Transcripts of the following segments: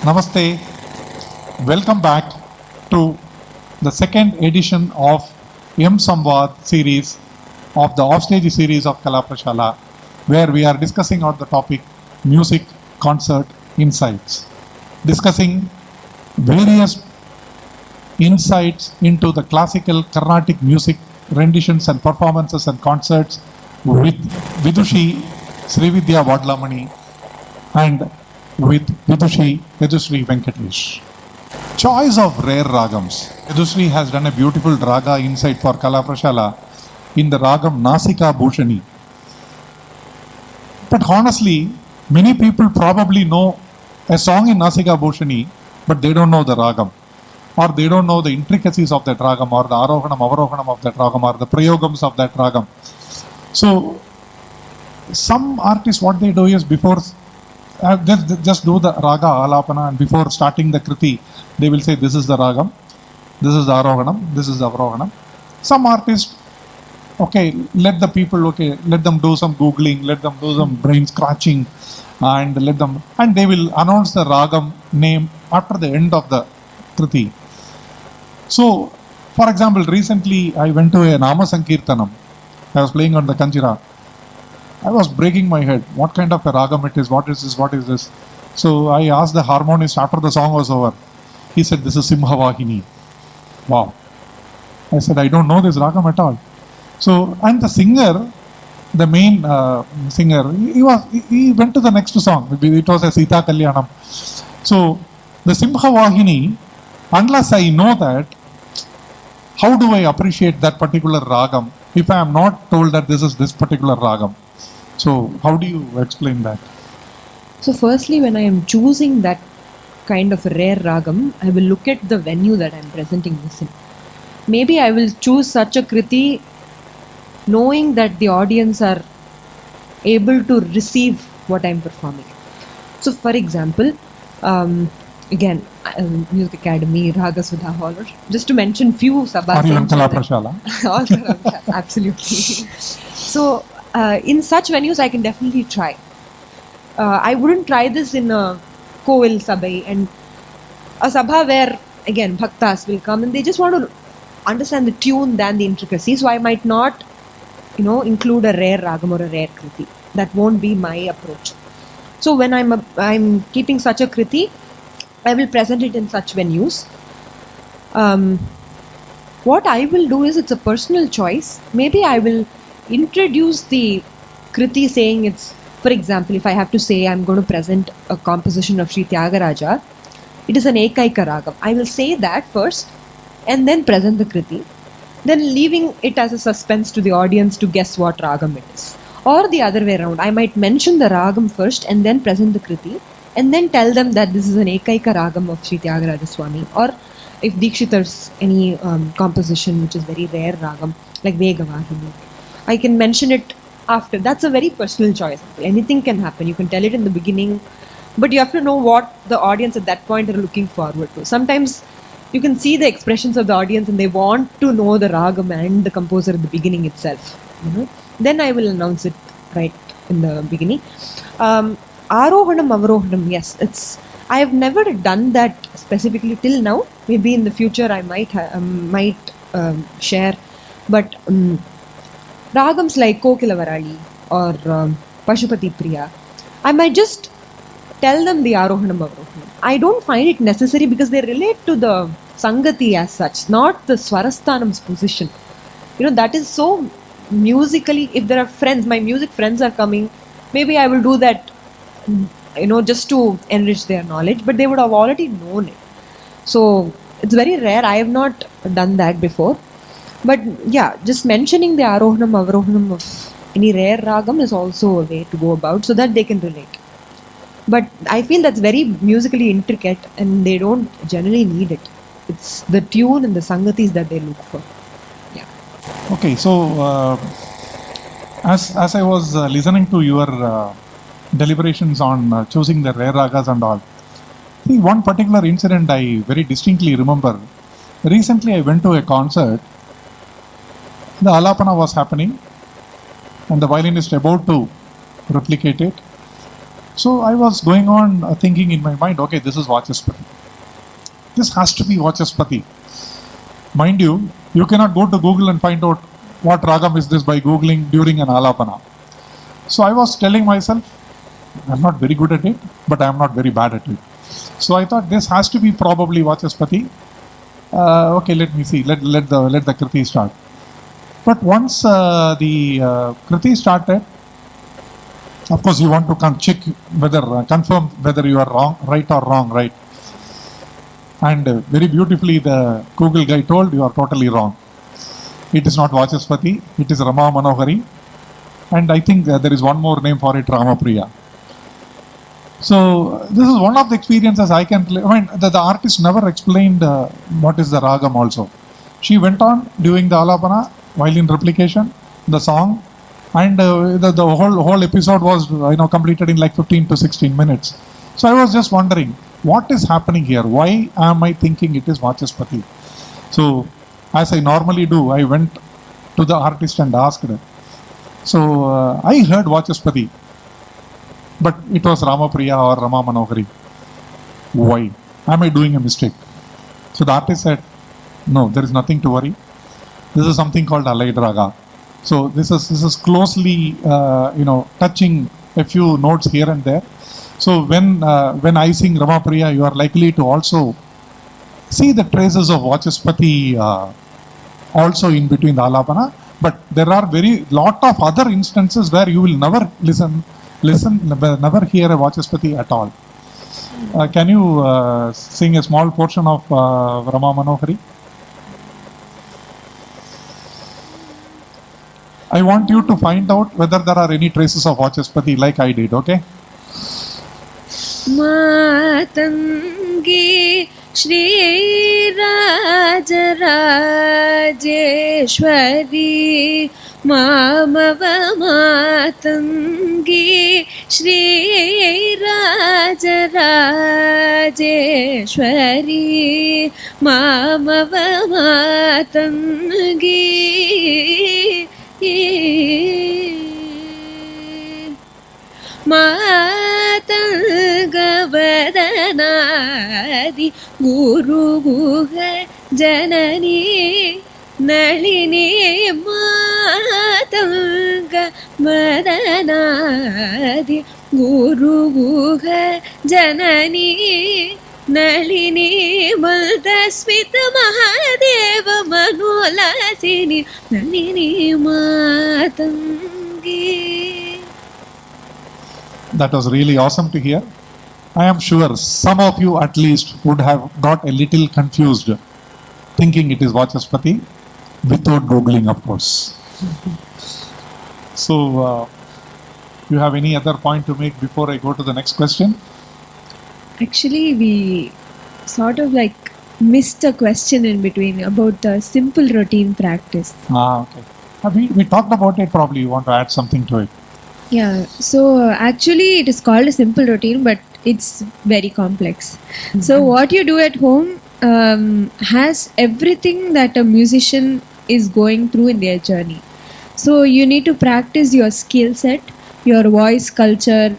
Namaste. Welcome back to the second edition of mSamvaad series of the offstage series of Prashala, where we are discussing on the topic music, concert, insights. Discussing various insights into the classical Carnatic music renditions and performances and concerts with Yadushree, Srividya, Vadlamani, and with Yadushree, Venkatesh. Choice of rare ragams. Yadushree has done a beautiful raga insight for Prashala in the ragam Nasika Bhushani. But honestly, many people probably know a song in Nasika Bhushani, but they don't know the ragam, or they don't know the intricacies of that ragam, or the arohanam, avarohanam of that ragam, or the prayogams of that ragam. So, some artists, what they do is before just do the raga alapana, and before starting the kriti, they will say this is the ragam, this is the arohanam, this is the avarohanam. Some artists, let them do some googling, let them do some brain scratching, and they will announce the ragam name after the end of the kriti. So, for example, recently I went to a Nama Sankirtanam. I was playing on the Kanjira. I was breaking my head. What kind of a ragam it is? What is this? What is this? So I asked the harmonist after the song was over. He said, this is Simhavahini. Wow. I said, I don't know this ragam at all. So, and the singer, the main singer, he went to the next song. It was a Sita Kalyanam. So, the Simhavahini, unless I know that, how do I appreciate that particular ragam if I am not told that this is this particular ragam? So, how do you explain that? So, firstly, when I am choosing that kind of rare ragam, I will look at the venue that I am presenting this in. Maybe I will choose such a kriti knowing that the audience are able to receive what I am performing. So, for example, again, Music Academy, Raga Sudha Hall, just to mention few sabhas. Or even Prashala. Absolutely. So, in such venues, I can definitely try. I wouldn't try this in a Kovil Sabha and a Sabha where, again, Bhaktas will come and they just want to understand the tune than the intricacy. So I might not, include a rare ragam or a rare kriti. That won't be my approach. So when I'm keeping such a kriti, I will present it in such venues. What I will do is, it's a personal choice. Maybe I will introduce the kriti saying it's, for example, if I have to say I'm going to present a composition of Sri Tyagaraja, it is an Ekaika Ragam. I will say that first and then present the kriti, then leaving it as a suspense to the audience to guess what ragam it is. Or the other way around, I might mention the ragam first and then present the kriti and then tell them that this is an Ekaika Ragam of Sri Tyagaraja Swami. Or if Dikshitar's any composition which is very rare ragam, like Vegavahini, I can mention it after. That's a very personal choice. Anything can happen. You can tell it in the beginning, but you have to know what the audience at that point are looking forward to. Sometimes you can see the expressions of the audience and they want to know the ragam and the composer at the beginning itself. Then I will announce it right in the beginning. Arohanam, avarohanam, yes, I have never done that specifically till now. Maybe in the future I might share, but ragams like Kokilavarali or Pashupati Priya, I might just tell them the Arohanam, Avarohanam. I don't find it necessary because they relate to the Sangati as such, not the Swarasthanam's position. That is so musically. If there are friends, my music friends are coming, maybe I will do that, just to enrich their knowledge, but they would have already known it. So it's very rare. I have not done that before. But yeah, just mentioning the Arohanam, Avarohanam of any rare ragam is also a way to go about so that they can relate. But I feel that's very musically intricate and they don't generally need it. It's the tune and the sangatis that they look for. Yeah. Okay, so as I was listening to your deliberations on choosing the rare ragas and all, see, one particular incident I very distinctly remember. Recently, I went to a concert. The alapana was happening, and the violinist about to replicate it. So I was going on thinking in my mind, okay, this is Vachaspati. This has to be Vachaspati. Mind you, you cannot go to Google and find out what ragam is this by Googling during an alapana. So I was telling myself, I'm not very good at it, but I'm not very bad at it. So I thought this has to be probably Vachaspati. Okay, let me see. Let the Kriti start. But once the Kriti started, of course, you want to check confirm whether you are wrong, right or wrong, right? And very beautifully, the Google guy told you are totally wrong. It is not Vachaspati, it is Rama Manohari. And I think there is one more name for it, Ramapriya. So this is one of the experiences I can play. I mean, the artist never explained what is the ragam also. She went on doing the alapana, violin replication, the song, and the whole episode was completed in like 15 to 16 minutes. So I was just wondering, what is happening here? Why am I thinking it is Vachaspati? So as I normally do, I went to the artist and asked her. So I heard Vachaspati, but it was Ramapriya or Rama Manohari. Why? Am I doing a mistake? So the artist said, no, there is nothing to worry. This is something called allied raga. So this is closely touching a few notes here and there. So when I sing Ramapriya, you are likely to also see the traces of Vachaspati also in between the alapana. But there are very lot of other instances where you will never never hear a Vachaspati at all. Can you sing a small portion of Rama Manohari? I want you to find out whether there are any traces of Vachaspati like I did, okay? Matangi Shri Rajeshwari Mamava Matangi Shri Rajeshwari Mamava Matangi Matangavadanadi Guru Guha Janani Nalini Matangavadanadi Guru Guha Janani Nalini Maldasmita Mahadeva Manolasini Nalini Matangi. That was really awesome to hear. I am sure some of you at least would have got a little confused thinking it is Vachaspati without Googling, of course. So, you have any other point to make before I go to the next question? Actually, we sort of like missed a question in between about the simple routine practice. Okay. We talked about it, probably you want to add something to it. Yeah, so actually it is called a simple routine, but it's very complex. So what you do at home has everything that a musician is going through in their journey. So you need to practice your skill set, your voice culture.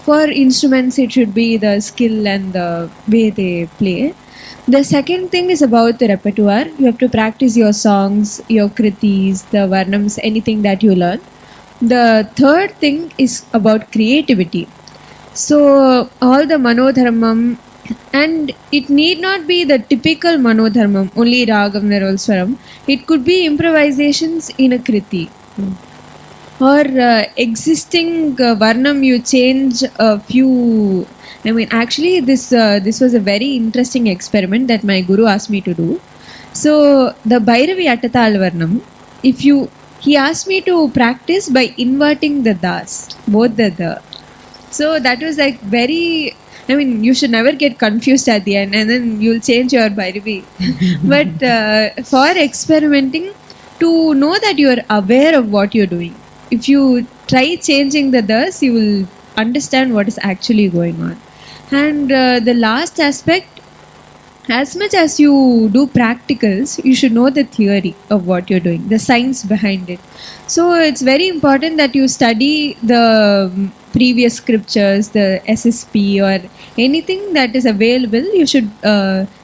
For instruments, it should be the skill and the way they play. The second thing is about the repertoire. You have to practice your songs, your kritis, the varnams, anything that you learn. The third thing is about creativity. So all the manodharmam, And it need not be the typical manodharmam, only ragam, nirval, swaram. It could be improvisations in a kriti. Or existing varnam, you change a few. I mean, actually, this was a very interesting experiment that my guru asked me to do. So the Bhairavi Attatal Varnam, if you he asked me to practice by inverting the das, both the. So that was like very. I mean, you should never get confused at the end, and then you'll change your Bhairavi. But for experimenting, to know that you are aware of what you're doing. If you try changing the das, you will understand what is actually going on. And the last aspect, as much as you do practicals, you should know the theory of what you're doing, the science behind it. So it's very important that you study the previous scriptures, the SSP, or anything that is available. You should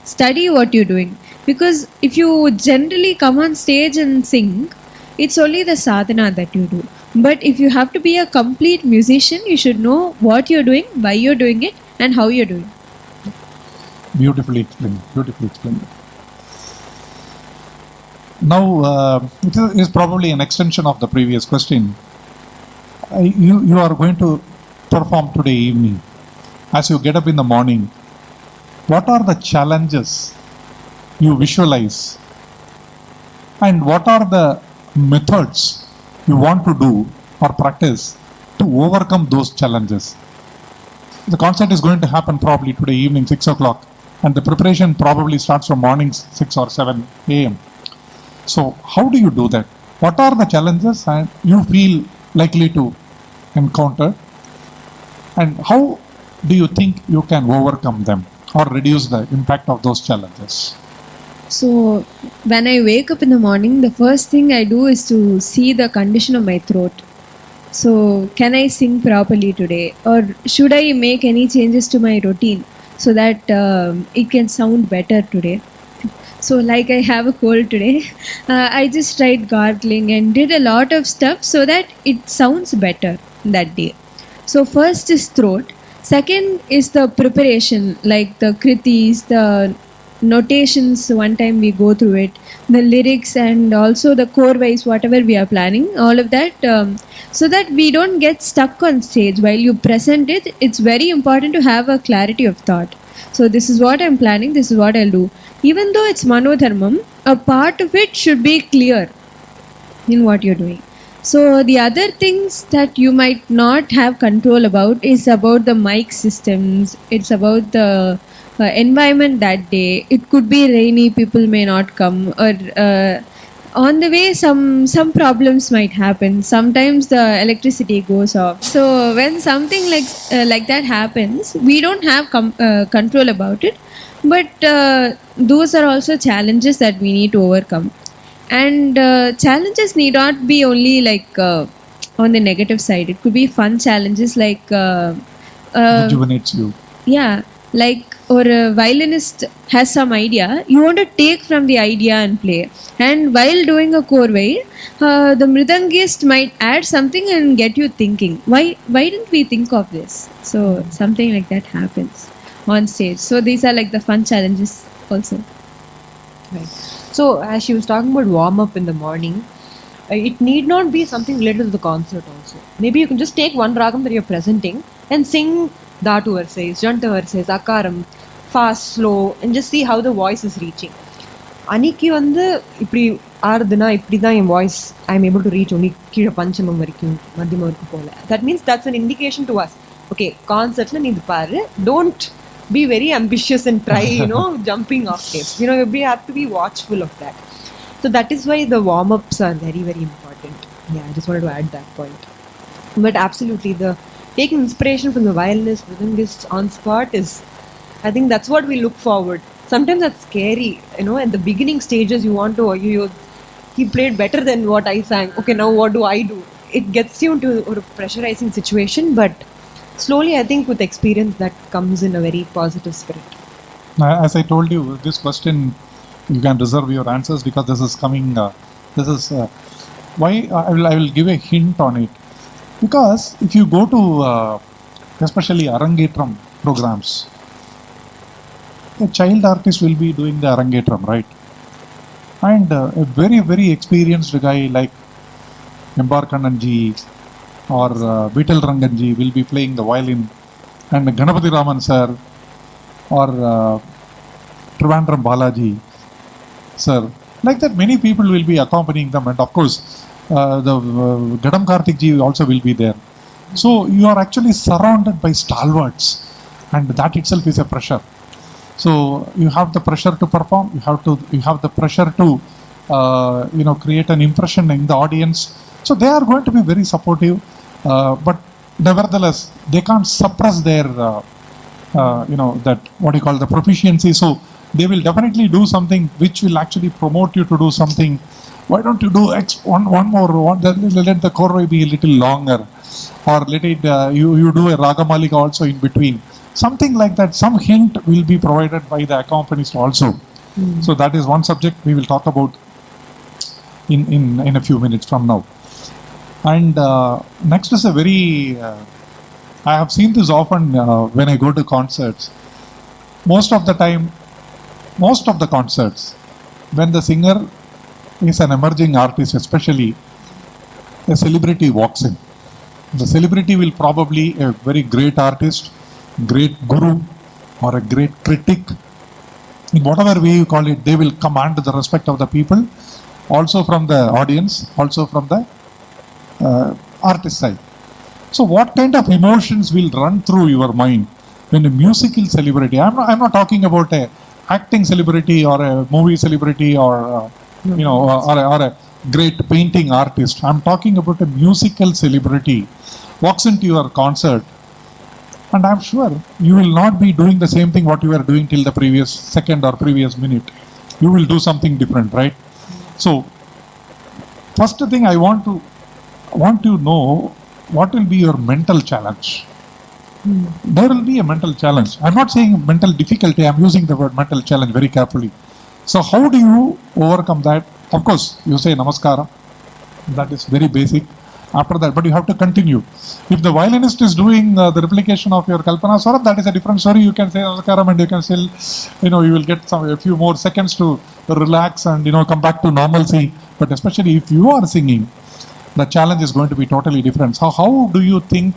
study what you're doing, because if you generally come on stage and sing, it's only the sadhana that you do. But if you have to be a complete musician, you should know what you're doing, why you're doing it, and how you're doing it. Beautifully explained. Beautifully explained. Now, it is probably an extension of the previous question. You are going to perform today evening. As you get up in the morning, what are the challenges you visualize? And what are the methods you want to do or practice to overcome those challenges? The concert is going to happen probably today evening, 6 o'clock. And the preparation probably starts from morning 6 or 7 a.m. So how do you do that? What are the challenges and you feel likely to encounter? And how do you think you can overcome them or reduce the impact of those challenges? So when I wake up in the morning, the first thing I do is to see the condition of my throat. So can I sing properly today, or should I make any changes to my routine so that it can sound better today? So like I have a cold today, I just tried gargling and did a lot of stuff so that it sounds better that day. So first is throat. Second is the preparation, like the kritis, the notations. One time we go through it, the lyrics, and also the core wise, whatever we are planning, all of that, so that we don't get stuck on stage while you present it. It's very important to have a clarity of thought. So this is what I'm planning, this is what I'll do. Even though it's manodharmam, a part of it should be clear in what you're doing. So the other things that you might not have control about is about the mic systems. It's about the environment that day. It could be rainy, people may not come, or on the way some problems might happen. Sometimes the electricity goes off. So when something like that happens, we don't have control about it. But those are also challenges that we need to overcome. And challenges need not be only like on the negative side. It could be fun challenges, like Rejuvenates you. yeah, like, or a violinist has some idea, you want to take from the idea and play. And while doing a korvai, the mridangist might add something and get you thinking, why didn't we think of this? So something like that happens on stage. So these are like the fun challenges also. Right. So as she was talking about warm up in the morning, it need not be something related to the concert also. Maybe you can just take one ragam that you're presenting and sing dhatu verses, janta verses, akaram, fast, slow, and just see how the voice is reaching. அன்னைக்கு வந்து இப்படி ஆறுதுன்னா இப்படி தான் என் voice I am able to reach only கீழே பஞ்சமம் வரைக்கும் மத்தியமம் வரைக்கும் போல. That means that's an indication to us. Okay, கான்சர்ட்ல நீ இது பாரு, don't be very ambitious and try, jumping off tapes. We have to be watchful of that. So that is why the warm-ups are very, very important. Yeah, I just wanted to add that point. But absolutely, the taking inspiration from the violinist, rhythmist on spot is, I think that's what we look forward. Sometimes that's scary, at the beginning stages you want to, he played better than what I sang. Okay, now what do I do? It gets you into a pressurizing situation, but slowly, I think with experience that comes in a very positive spirit. As I told you, this question you can reserve your answers because this is coming. This is why I will give a hint on it. Because if you go to especially Arangetram programs, a child artist will be doing the arangetram, right? And a very, very experienced guy like Embar Kannanji or Vital Ranganji will be playing the violin, and Ganapati Raman sir or Trivandrum Balaji sir. Like that, many people will be accompanying them, and of course, the Gadam Karthik ji also will be there. So you are actually surrounded by stalwarts, and that itself is a pressure. So you have the pressure to perform. You have the pressure to create an impression in the audience. So they are going to be very supportive, but nevertheless they can't suppress their that what you call the proficiency. So they will definitely do something which will actually promote you to do something. Why don't you do one more? Let the chorus be a little longer, or let it you do a ragamalika also in between. Something like that. Some hint will be provided by the accompanist also. So that is one subject we will talk about in a few minutes from now. And next is a very I have seen this often when I go to concerts. Most of the concerts, when the singer is an emerging artist, especially a celebrity walks in. The celebrity will probably a very great artist, great guru, or a great critic. In whatever way you call it, they will command the respect of the people, also from the audience, also from the artist side. So what kind of emotions will run through your mind when a musical celebrity, I'm not talking about a acting celebrity or a movie celebrity or or a great painting artist. I'm talking about a musical celebrity walks into your concert, and I'm sure you will not be doing the same thing what you were doing till the previous second or previous minute. You will do something different, right? So first thing I want to know, what will be your mental challenge? There will be a mental challenge. I'm not saying mental difficulty. I'm using the word mental challenge very carefully. So how do you overcome that? Of course, you say namaskara. That is very basic. After that, but you have to continue. If the violinist is doing the replication of your Kalpana Swaram, that is a different story. You can say namaskaram and you can still, you will get a few more seconds to relax and, come back to normalcy. But especially if you are singing, the challenge is going to be totally different. So how do you think,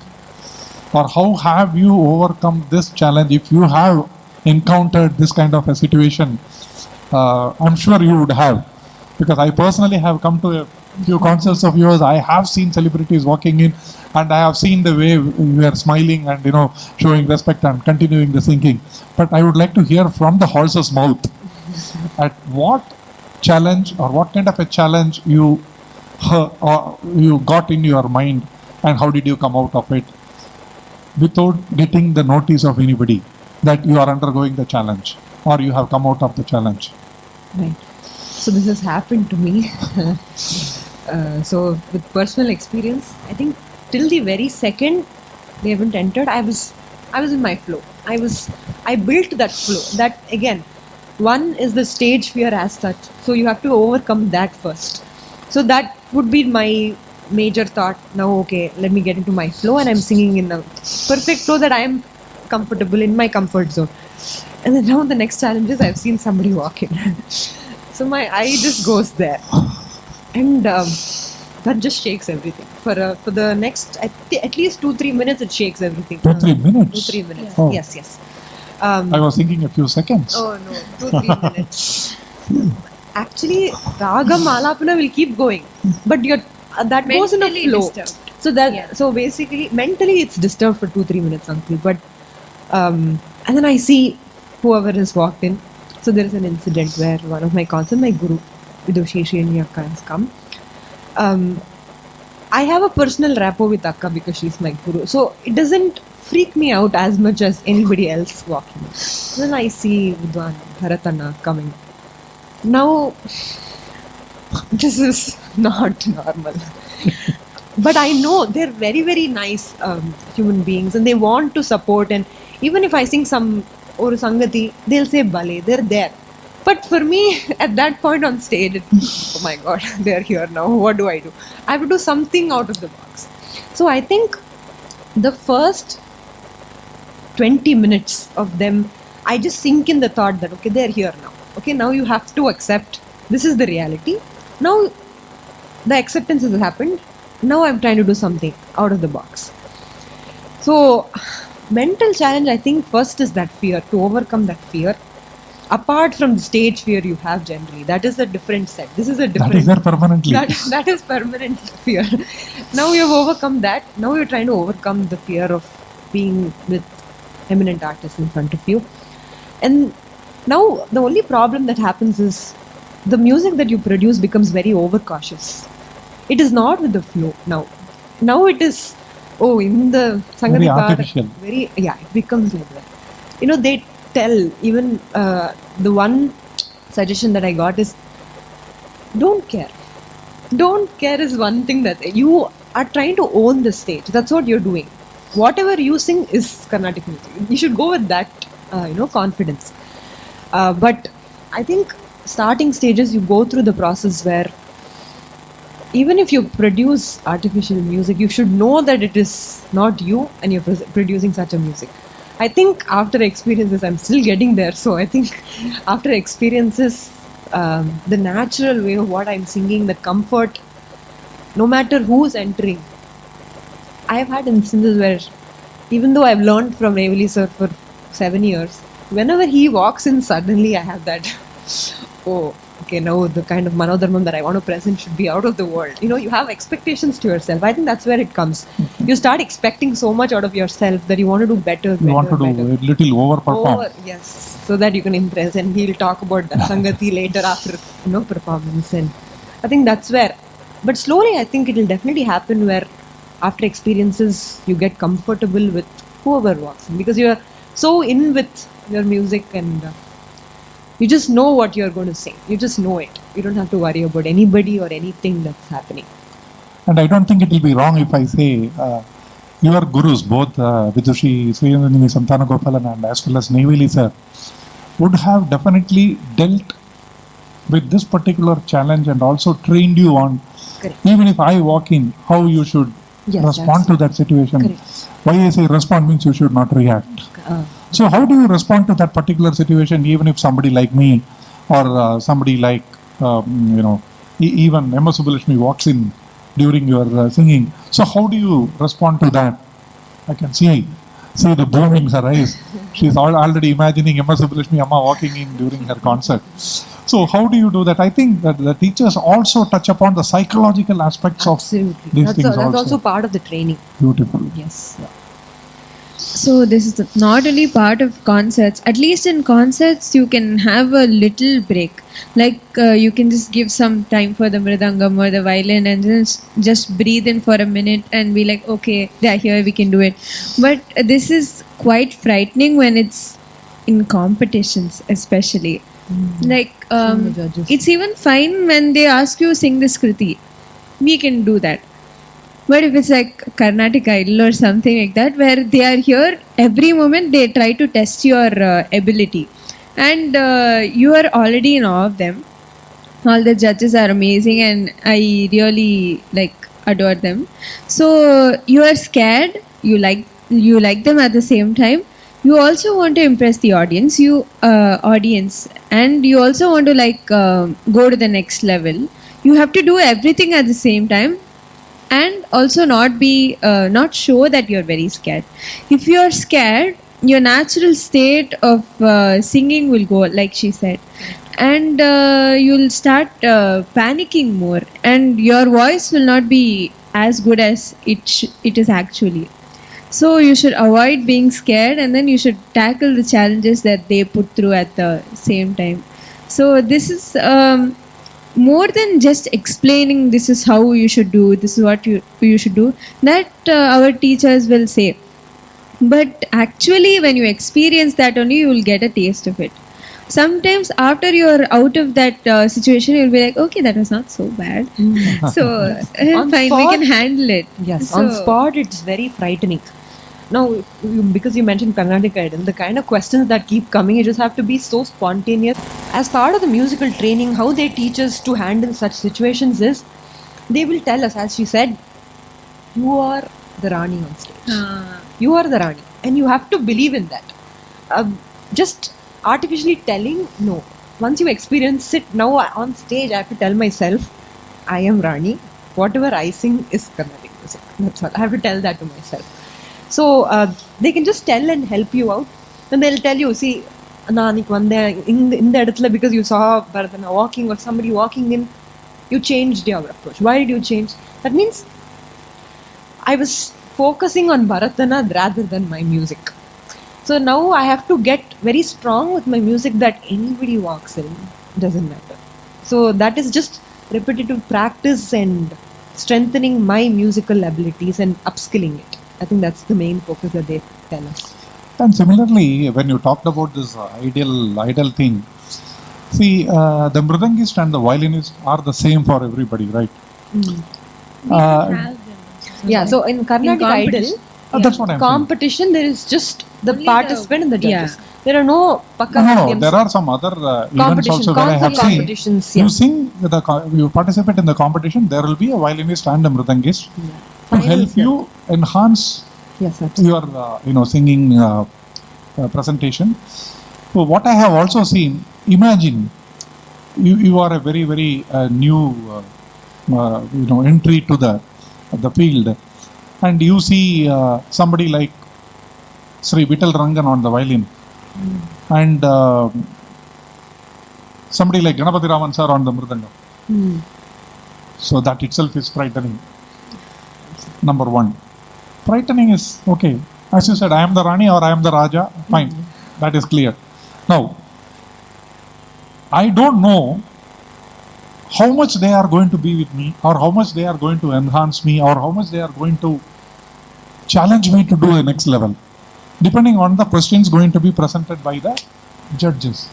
or how have you overcome this challenge? If you have encountered this kind of a situation, I'm sure you would have, because I personally have come to a few concerts of yours. I have seen celebrities walking in, and I have seen the way you are smiling and showing respect and continuing the singing. But I would like to hear from the horse's mouth at what challenge or what kind of a challenge you got in your mind, and how did you come out of it without getting the notice of anybody that you are undergoing the challenge or you have come out of the challenge. Right. So this has happened to me. So with personal experience, I think till the very second they haven't entered, I was in my flow. I built that flow. That again, one is the stage fear as such. So you have to overcome that first. So that would be my major thought. Now, okay, let me get into my flow, and I'm singing in a perfect flow that I am comfortable in my comfort zone. And then now the next challenge is I've seen somebody walk in. So my eye just goes there. And that just shakes everything. For the next, at least 2-3 minutes, it shakes everything. 2-3 minutes? 2-3 minutes, Oh. yes. I was thinking a few seconds. Oh no, 2-3 minutes. Actually, Ragam Alapana will keep going. But that goes in a Mentally flow. disturbed. So basically, mentally it's disturbed for 2-3 minutes, uncle. But and then I see whoever has walked in. So there is an incident where one of my concerts, my guru, Yadushree Akka has come. I have a personal rapport with Akka because she's my guru. So it doesn't freak me out as much as anybody else walking in. Then I see Vidwan Bharatana coming. Now, this is not normal. But I know they're very, very nice human beings, and they want to support. And even if I sing some or Sangati, they'll say Bale, they're there. But for me, at that point on stage, oh my God, they're here now. What do? I have to do something out of the box. So I think the first 20 minutes of them I just sink in the thought that, okay, they're here now. Okay, now you have to accept this is the reality. Now the acceptance has happened. Now I'm trying to do something out of the box. So, mental challenge, I think, first is that fear, to overcome that fear. Apart from the stage fear you have generally, that is a different set. This is a different. That is there permanently. That is permanent fear. Now you've overcome that. Now you're trying to overcome the fear of being with eminent artists in front of you. And now the only problem that happens is the music that you produce becomes very overcautious. It is not with the flow now. Now it is, in the Sangati Very part, artificial. it becomes like that. They tell, even the one suggestion that I got is, don't care. Don't care is one thing that you are trying to own the stage. That's what you're doing. Whatever you sing is Carnatic music. You should go with that, confidence. But I think starting stages, you go through the process where even if you produce artificial music, you should know that it is not you and you're producing such a music. I think after experiences, I'm still getting there. So I think after experiences, the natural way of what I'm singing, the comfort, no matter who's entering. I've had instances where, even though I've learned from Reveli sir for 7 years, whenever he walks in, suddenly I have that, now the kind of manodharmam that I want to present should be out of the world. You have expectations to yourself. I think that's where it comes. You start expecting so much out of yourself that you want to do better. You want to do a little overperform. Yes, so that you can impress. And he'll talk about that Sangati later after performance. And I think that's where. But slowly, I think it will definitely happen where after experiences, you get comfortable with whoever walks in, because you're so in with your music and you just know what you're going to sing. You just know it. You don't have to worry about anybody or anything that's happening. And I don't think it will be wrong if I say your gurus, both Yadushree, Srividya, Santana Gopalan, and as well as Reveli sir, would have definitely dealt with this particular challenge and also trained you on, Correct. even if I walk in, how you should respond to that situation. Correct. Why I say respond means you should not react. So how do you respond to that particular situation, even if somebody like me or somebody like, even Emma Subbulakshmi walks in during your singing? So how do you respond to that? I can see the bloom in her eyes. She's already imagining Emma Subbulakshmi Amma walking in during her concert. So how do you do that? I think that the teachers also touch upon the psychological aspects Absolutely. of these things. That's also part of the training. Beautiful. Yes. So this is not only part of concerts. At least in concerts, you can have a little break. Like you can just give some time for the mridangam or the violin and just breathe in for a minute and be like, okay, they're here, we can do it. But this is quite frightening when it's in competitions, especially. Like it's even fine when they ask you sing this kriti. We can do that. But if it's like Carnatic Idol or something like that, where they are here every moment, they try to test your ability, and you are already in awe of them. All the judges are amazing, and I really adore them. So you are scared. You like them at the same time. You also want to impress the audience. And you also want to go to the next level. You have to do everything at the same time. And also not show that you're very scared. If you're scared, your natural state of singing will go, like she said, and you'll start panicking more, and your voice will not be as good as it is actually. So you should avoid being scared, and then you should tackle the challenges that they put through at the same time. So this is more than just explaining this is how you should do, this is what you should do, that our teachers will say. But actually when you experience that only, you will get a taste of it. Sometimes after you're out of that situation, you'll be like, okay, that was not so bad. So fine, spot, we can handle it. Yes, so, on spot it's very frightening. Now, because you mentioned Carnatic Idol, the kind of questions that keep coming, you just have to be so spontaneous. As part of the musical training, how they teach us to handle such situations is, they will tell us, as she said, you are the Rani on stage. You are the Rani. And you have to believe in that. just artificially telling, no. Once you experience it, now on stage I have to tell myself, I am Rani. Whatever I sing is Carnatic music. That's all. I have to tell that to myself. So they can just tell and help you out. And they'll tell you, see, Nanik one there in the இடத்துல, because you saw Bharatana walking or somebody walking in, you changed your approach. Why did you change? That means I was focusing on Bharatana rather than my music. So now I have to get very strong with my music that anybody walks in, doesn't matter. So that is just repetitive practice and strengthening my musical abilities and upskilling it. I think that's the main focus that they tell us. And similarly, when you talked about this ideal thing, see, the mridangist and the violinist are the same for everybody, right? Yeah, so in Carnatic Idol, that's what I'm competition, there is just the Only participant and the judges. There are no saying. No, there are some other events also where I have seen. Competitions, You sing, you participate in the competition, there will be a violinist and a mridangist to help you enhance Yes, absolutely. your singing presentation. So what I have also seen, imagine you are a very new entry to the field, and you see somebody like Sri Rangan on the violin, and somebody like Ganapati Raman sir on the mridangam. So that itself is frightening. Number one. Frightening is okay. As you said, I am the Rani or I am the Raja. Fine. That is clear. Now, I don't know how much they are going to be with me, or how much they are going to enhance me, or how much they are going to challenge me to do the next level, depending on the questions going to be presented by the judges.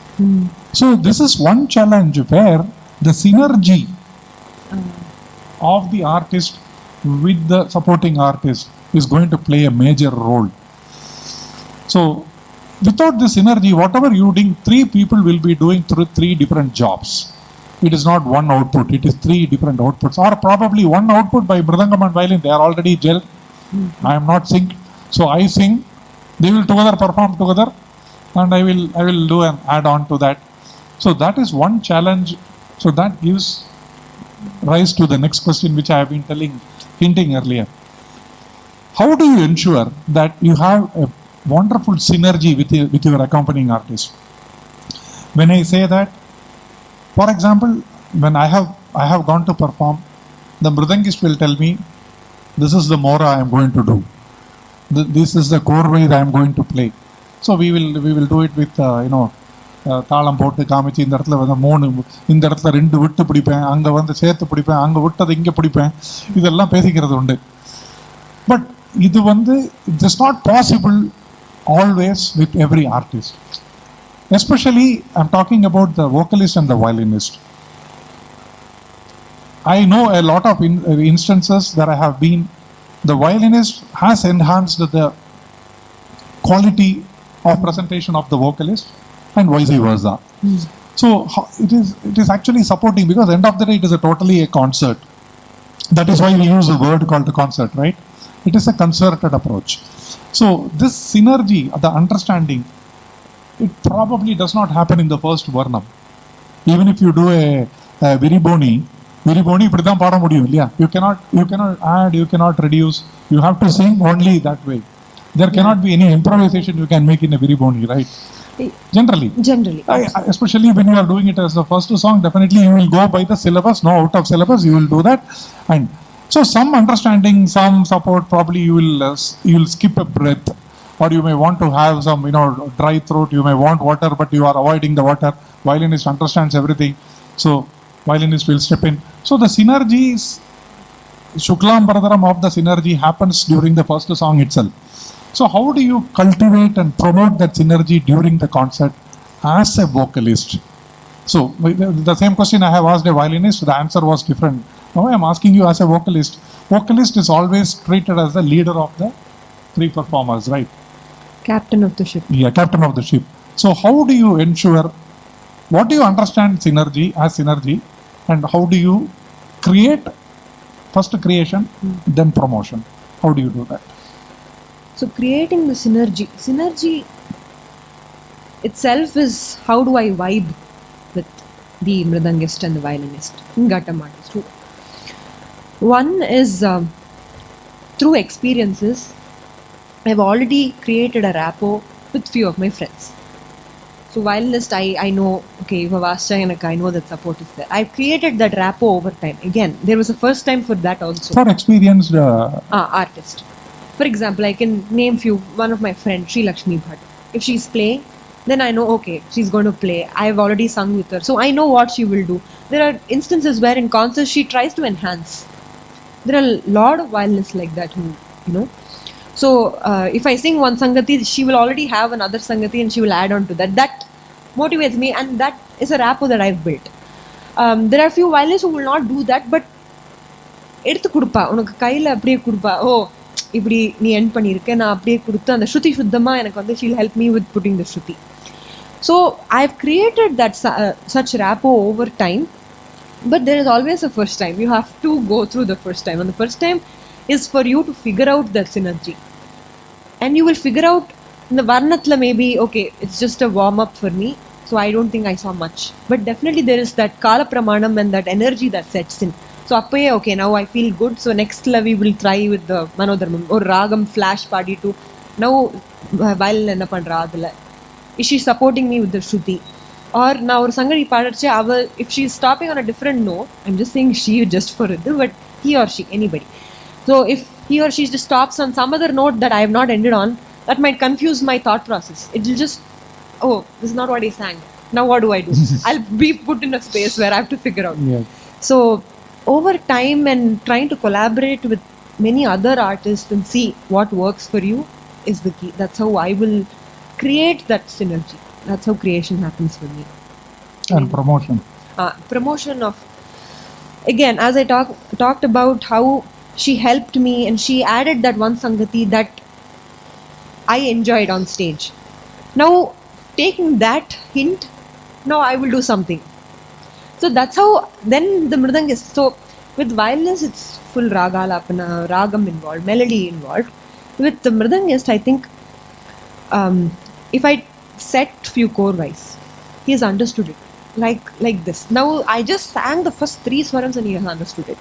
So this is one challenge where the synergy of the artist with the supporting artist is going to play a major role. So without this synergy, whatever you doing, three people will be doing through three different jobs. It is not one output, it is three different outputs, or probably one output by mridangam and violin. They are already gel. I am not synced, so I sing, they will together perform together, and I will do an add on to that. So that is one challenge. So that gives rise to the next question, which I have been hinting earlier. How do you ensure that you have a wonderful synergy with your accompanying artist? When I say that, for example, when I have gone to perform, the mridangist will tell me, this is the mora I am going to do. This is the korvai that I am going to play. So we will do it with தாளம் போட்டு காமிச்சு, இந்த இடத்துல வந்து 3, இந்த இடத்துல 2 விட்டு பிடிப்பேன், அங்கே வந்து சேர்த்து பிடிப்பேன், அங்கே விட்டது இங்கே பிடிப்பேன், இதெல்லாம் பேசிக்கிறது உண்டு. பட் இது வந்து it is not possible always with every artist. Especially I am talking about the vocalist and the violinist. I know a lot of instances that I have been, the violinist has enhanced the quality of presentation of the vocalist, and vice versa. So it is actually supporting, because end of the day it is totally a concert. That is why we use a word called the concert, right? It is a concerted approach. So this synergy, the understanding, it probably does not happen in the first varnam. Even if you do a viriboni இப்படி தான் பாட முடியும் இல்லையா? You cannot add, you cannot reduce, you have to sing only that way. There cannot be any improvisation you can make in a viriboni, right? Generally, especially when you are doing it as the first song, definitely you will go by the syllabus. No out of syllabus, you will do that. And so some understanding, some support, probably you will skip a breath, or you may want to have some dry throat, you may want water, but you are avoiding the water. Violinist understands everything, so violinist will step in. So the synergies, Shuklam Baradaram of the synergy happens during the first song itself. So how do you cultivate and promote that synergy during the concert as a vocalist? So the same question I have asked a violinist, the answer was different. Now I am asking you as a vocalist. Vocalist is always treated as the leader of the three performers, right? Captain of the ship. Yeah, captain of the ship. So how do you ensure, what do you understand synergy as synergy, and how do you create, first creation, then promotion? How do you do that? So creating the synergy itself is how do I vibe with the mridangist and the violinist in Ghata artist. One is through experiences. I've already created a rapport with few of my friends. So violinist, I know, okay, if I know that support is there. I've created that rapport over time. Again, there was a first time for that also. For experienced Artist. For example, I can name few. One of my friends, Sri Lakshmi Bhatt. If she's playing, then I know, okay, she's going to play. I've already sung with her. So I know what she will do. There are instances where in concerts she tries to enhance. There are a lot of violinists like that who, you know. So if I sing one Sangati, she will already have another Sangati and she will add on to that. That motivates me, and that is a rapport that I've built. There are few violinists who will not do that, but எடுத்து கொடுப்பா, உனக்கு கையில் அப்படியே கொடுப்பா, ஓ இப்படி நீ என் பண்ணியிருக்க, நான் அப்படியே கொடுத்து அந்த ஸ்ருதி சுத்தமாக எனக்கு வந்து she'll help me with putting the Shruti. So I've created that such rapport over time, but there is always a first time. You have to go through the first time, and the first time is for you to figure out the synergy, and you will figure out in the varnathla maybe, okay, it's just a warm up for me, so I don't think I saw much, but definitely there is that kala pramanam and that energy that sets in. So appaye, okay, now I feel good, so next level we will try with the manodharmam or ragam flash party to now violin enna pandra adula, is she supporting me with the shruti, or now or sangari paadache ava, if she is stopping on a different note, I'm just saying she just for it, but he or she, anybody. So if he or she just stops on some other note that I have not ended on, that might confuse my thought process. It will just, oh, this is not what he sang. Now what do I do? I'll be put in a space where I have to figure out. Yes. So over time and trying to collaborate with many other artists and see what works for you is the key. That's how I will create that synergy. That's how creation happens for me. And promotion. Promotion of, again, as I talked about how she helped me and she added that one Sangati that I enjoyed on stage. Now taking that hint, now I will do something. So that's how then the mridangist. So with violinists it's full raga lapana, ragam involved, melody involved. With the mridangist, I think if I set few core wise, he has understood it like this. Now I just sang the first 3 swarams and he has understood it.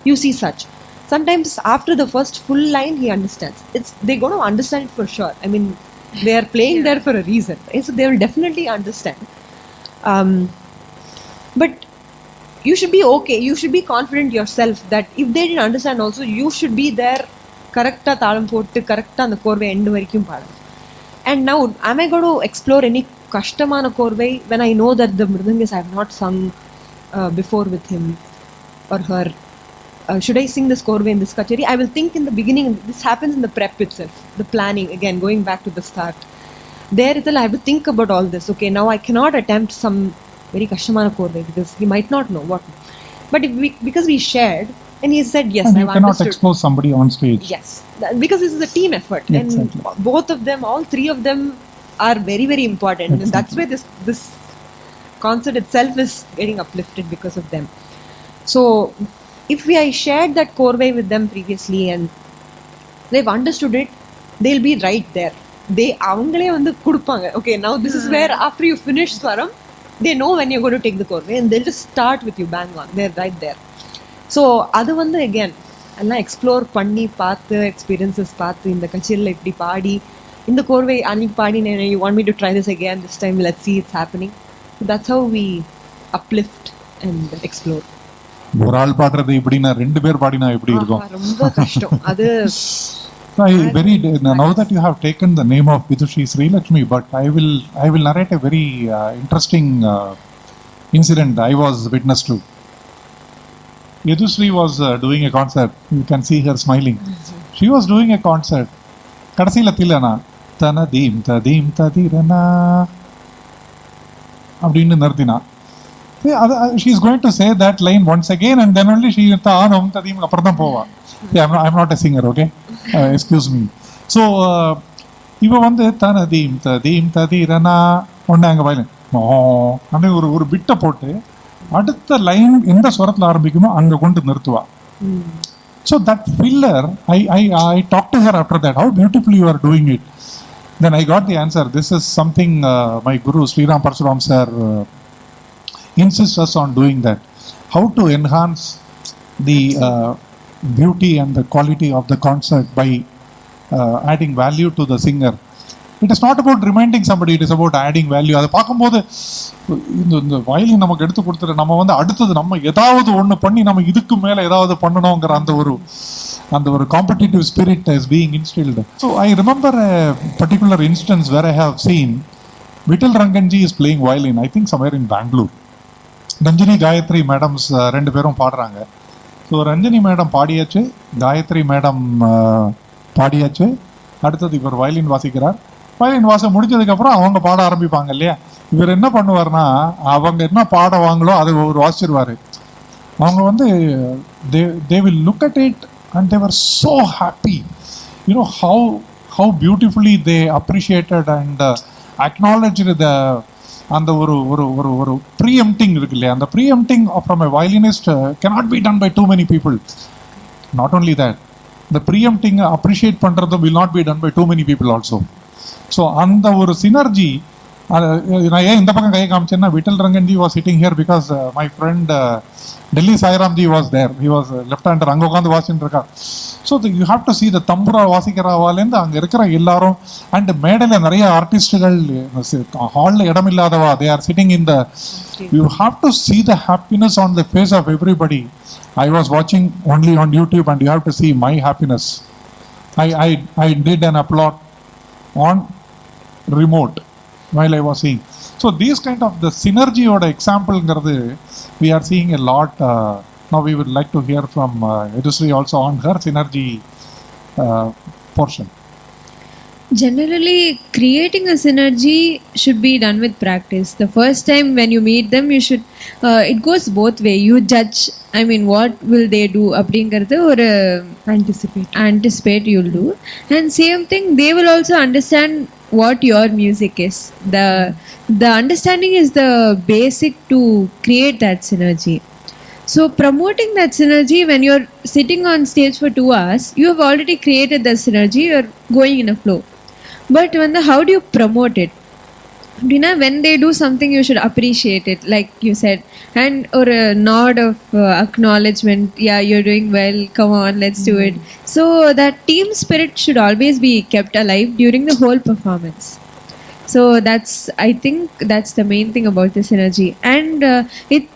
You see such. Sometimes after the first full line he understands. They're going to understand it for sure. I mean, they are playing there for a reason, right? So they will definitely understand. But you should be okay. You should be confident yourself that if they didn't understand also, you should be there. Correcta taalam pottu, correcta and the korve end varaikum paadam. And now, am I going to explore any kashtamana korve when I know that the mridangist I have not sung before with him or her? Should I sing this korve in this kacheri? I will think in the beginning. This happens in the prep itself, the planning. Again, going back to the start. There itself, I have to think about all this. Okay, now I cannot attempt some very kashtamana korve because he might not know what. But because we shared, and he said yes, and I've you cannot understood. expose somebody on stage. Yes, because this is a team effort, Exactly. and both of them, all 3 of them, are very very important, Exactly. and that's why this concert itself is getting uplifted because of them. So if I shared that korve with them previously and they've understood it, they'll be right there. They avangale vandu kudupanga. Okay, now this is where after you finish swaram, they know when you're going to take the korve and they'll just start with you bang on. They're right there. So adu vandu again alla explore panni paathu experiences paathu in the kachirla ipdi paadi in the korve annik paadi you want me to try this again, this time let's see it's happening. So that's how we uplift and explore. ஒரு ஆள் பாடுறது இப்படின்னா 2 பேர் பாடினா எப்படி இருக்கும்? ரொம்ப கஷ்டம் அது. Now that you have taken the name of Yadushree Sri Lakshmi, but I will narrate a very interesting incident I was witness to. Yadushree was doing a concert. You can see her smiling. She was doing a concert. கடைசியில தில்லனா தனதீம் ததீம் ததிரனா அப்படின்னு நிறுத்தினா. She is going to say that line once again and then only she தானம் ததீம் அப்புறம் தான் போவா. I'm not a singer, okay? Excuse me. So இவ வந்து தனதீம் ததீம் ததிரனா ஒன்னு அங்க வயலின் அப்படி ஒரு பிட்டை போட்டு அடுத்த லைன் எந்த ஸ்வரத்துல ஆரம்பிக்குமோ அங்க கொண்டு நிறுத்துவா. So that filler, I talked to her after that, how beautifully you are doing it. Then I got the answer. This is something my guru Sri Parsuram sir insists us on doing that. How to enhance the beauty and the quality of the concert by adding value to the singer. It is not about reminding somebody, it is about adding value. அதை பார்க்கும்போது இந்த violin நமக்கு எடுத்து கொடுத்துரு, நம்ம வந்து அடுத்தது நம்ம ஏதாவது ஒன்று பண்ணி நம்ம இதுக்கு மேலே ஏதாவது பண்ணணுங்கிற அந்த ஒரு competitive spirit is being instilled. So I remember a particular instance where I have seen Vittal Ranganji is playing violin, I think somewhere in Bangalore. Ranjani Gayathri madams ரெண்டு பேரும் பாடுறாங்க. ஸோ ரஞ்சினி மேடம் பாடியாச்சு, காயத்ரி மேடம் பாடியாச்சு, அடுத்தது இவர் வயலின் வாசிக்கிறார். வயலின் வாசம் முடிஞ்சதுக்கப்புறம் அவங்க பாட ஆரம்பிப்பாங்க இல்லையா. இவர் என்ன பண்ணுவார்னா, அவங்க என்ன பாடுவாங்களோ அதை ஒரு வாசிச்சிருவார். அவங்க வந்து they will look at it and they were so happy. You know how beautifully they appreciated and acknowledged the அந்த ஒரு preempting இருக்கு இல்லையா. அந்த preempting from a violinist cannot be done by too many people. Not only that, the preempting appreciate பண்றது will not be done by too many people also. So அந்த ஒரு synergy, நான் ஏன் இந்த பக்கம் கையை காமிச்சேன்னா, Vittal Ranganji was sitting here because my friend Delhi Sairamji was there. He was left hander, அங்கே உட்காந்து வாசின்னு இருக்கா. So you have to see the tambura வாசிக்கிறவாலேருந்து அங்கே இருக்கிற எல்லாரும், அண்ட் மேடையில் நிறைய ஆர்டிஸ்டுகள், ஹாலில் இடம் இல்லாதவா, they are sitting in the, you have to see the happiness on the face of everybody. I was watching only on YouTube and you have to see my happiness. I did an applaud on remote while I was seeing. So these kind of the synergy or the example we are seeing a lot. Now we would like to hear from Yadushree also on her synergy portion. Generally, creating a synergy should be done with practice. The first time when you meet them, you should, it goes both way. You judge, I mean, what will they do அப்படிங்கிறது ஒரு anticipate you'll do. And same thing, they will also understand what your music is. The understanding is the basic to create that synergy. So promoting that synergy, when you're sitting on stage for 2 hours, you have already created the synergy, you're going in a flow. But how do you promote it? When they do something, you should appreciate it, like you said, and or a nod of acknowledgement. Yeah, you're doing well, come on, let's do it. So that team spirit should always be kept alive during the whole performance. So I think that's the main thing about the synergy. And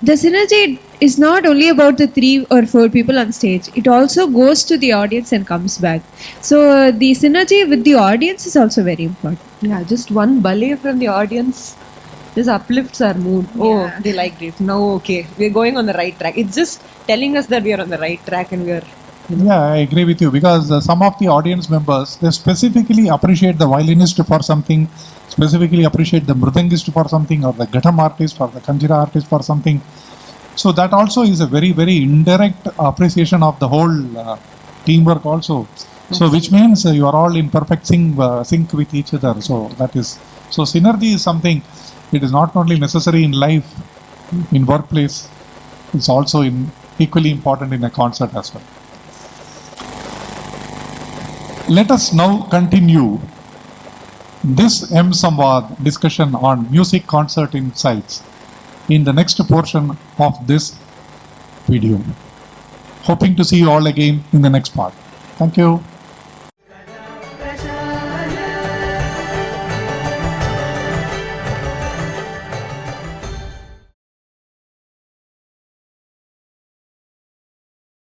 the synergy is not only about the 3 or 4 people on stage. It also goes to the audience and comes back. So the synergy with the audience is also very important. Yeah, just one ballet from the audience just uplifts our mood. Oh, they liked it. Now, okay, we're going on the right track. It's just telling us that we are on the right track and we are... Yeah, I agree with you, because some of the audience members, they specifically appreciate the violinist for something, specifically appreciate the mridangist for something, or the ghatam artist or the kanjira artist for something. So that also is a very, very indirect appreciation of the whole teamwork also. So which means you are all in perfect sync with each other. So that is, so synergy is something, it is not only necessary in life, in workplace, it's also equally important in a concert as well. Let us now continue this mSamvaad discussion on music concert insights in the next portion of this video. Hoping to see you all again in the next part. Thank you.